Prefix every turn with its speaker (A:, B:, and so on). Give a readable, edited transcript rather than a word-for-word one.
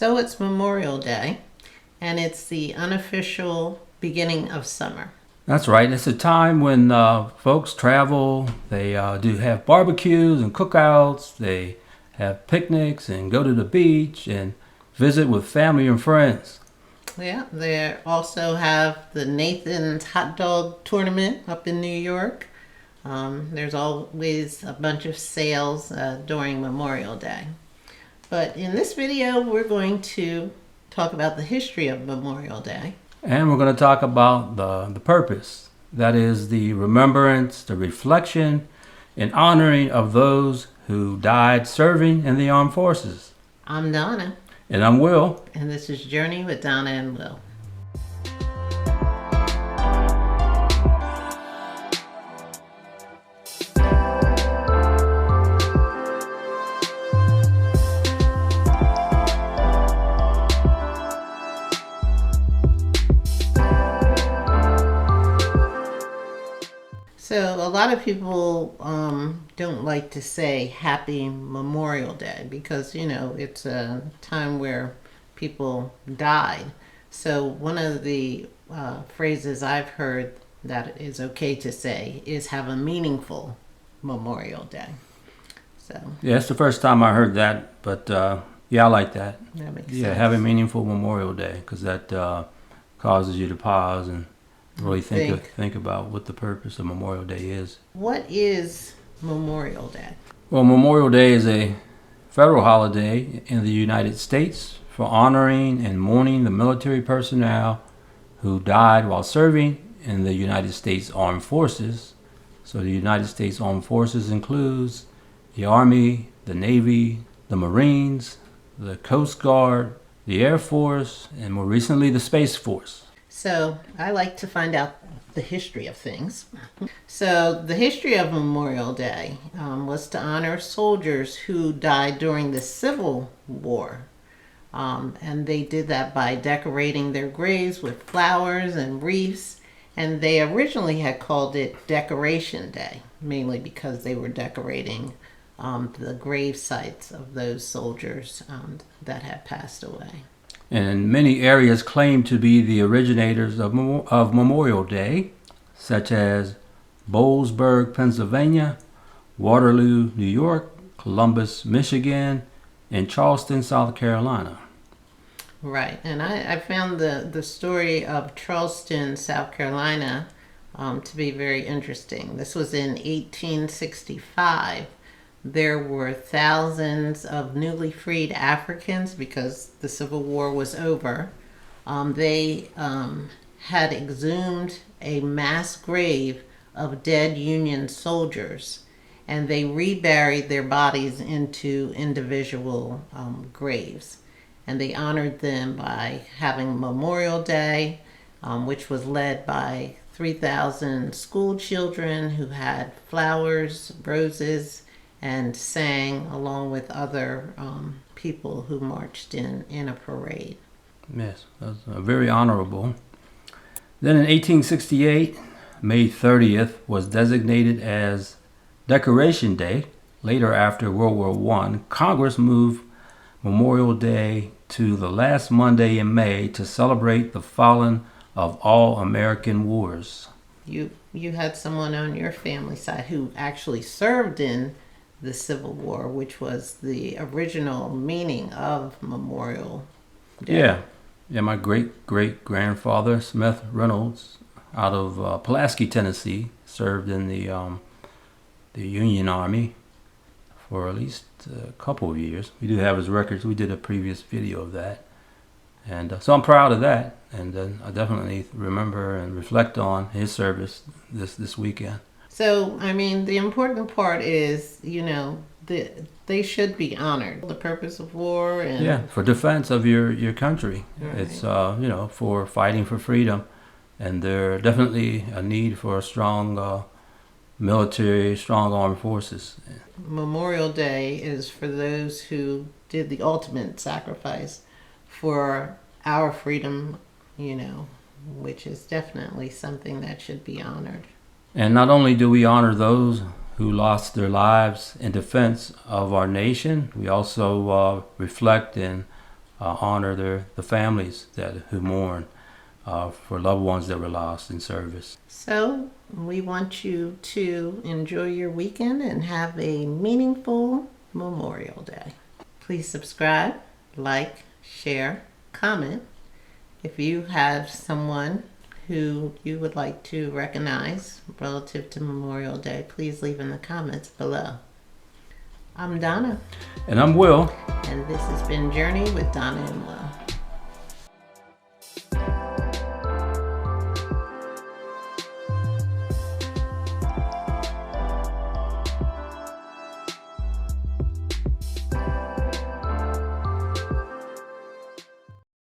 A: So it's Memorial Day, and it's the unofficial beginning of summer.
B: That's right. It's a time when folks travel. They do have barbecues and cookouts. They have picnics and go to the beach and visit with family and friends.
A: Yeah, they also have the Nathan's Hot Dog Tournament up in New York. There's always a bunch of sales during Memorial Day. But in this video, we're going to talk about the history of Memorial Day.
B: And we're going to talk about the purpose. That is the remembrance, the reflection, and honoring of those who died serving in the armed forces.
A: I'm Donna.
B: And I'm Will.
A: And this is Journey with Donna and Will. So a lot of people don't like to say Happy Memorial Day because, it's a time where people died. So one of the phrases I've heard that is okay to say is have a meaningful Memorial Day. So
B: Yeah, it's the first time I heard that, but yeah, I like that.
A: that makes
B: Yeah,
A: sense.
B: have a meaningful Memorial Day because that causes you to pause and really think about what the purpose of Memorial Day is.
A: What is Memorial Day?
B: Well, Memorial Day is a federal holiday in the United States for honoring and mourning the military personnel who died while serving in the United States Armed Forces. So the United States Armed Forces includes the Army, the Navy, the Marines, the Coast Guard, the Air Force, and more recently the Space Force.
A: So I like to find out the history of things. So the history of Memorial Day was to honor soldiers who died during the Civil War. And they did that by decorating their graves with flowers and wreaths. And they originally had called it Decoration Day, mainly because they were decorating the grave sites of those soldiers that had passed away.
B: And many areas claim to be the originators of Memorial Day, such as Boalsburg, Pennsylvania, Waterloo, New York, Columbus, Michigan, and Charleston, South Carolina.
A: Right, and I found the story of Charleston, South Carolina, to be very interesting. This was in 1865. There were thousands of newly freed Africans because the Civil War was over. They had exhumed a mass grave of dead Union soldiers, and they reburied their bodies into individual graves. And they honored them by having Memorial Day, which was led by 3,000 school children who had flowers, roses, and sang along with other people who marched in a parade.
B: Yes, that was very honorable. Then in 1868, May 30th was designated as Decoration Day. Later, after World War I, Congress moved Memorial Day to the last Monday in May to celebrate the fallen of all American wars.
A: You had someone on your family side who actually served in the Civil War, which was the original meaning of Memorial Day.
B: Yeah, my great-great-grandfather, Smith Reynolds, out of Pulaski, Tennessee, served in the Union Army for at least a couple of years. We do have his records. We did a previous video of that. And so I'm proud of that. And I definitely remember and reflect on his service this weekend.
A: So, the important part is, they should be honored. The purpose of war and
B: for defense of your country.
A: Right.
B: It's for fighting for freedom, and there's definitely a need for a strong military, strong armed forces.
A: Memorial Day is for those who did the ultimate sacrifice for our freedom, which is definitely something that should be honored.
B: And not only do we honor those who lost their lives in defense of our nation, we also reflect and honor the families who mourn for loved ones that were lost in service.
A: So we want you to enjoy your weekend and have a meaningful Memorial Day. Please subscribe, like, share, comment. If you have someone who you would like to recognize relative to Memorial Day, please leave in the comments below. I'm Donna.
B: And I'm Will.
A: And this has been Journey with Donna and Will.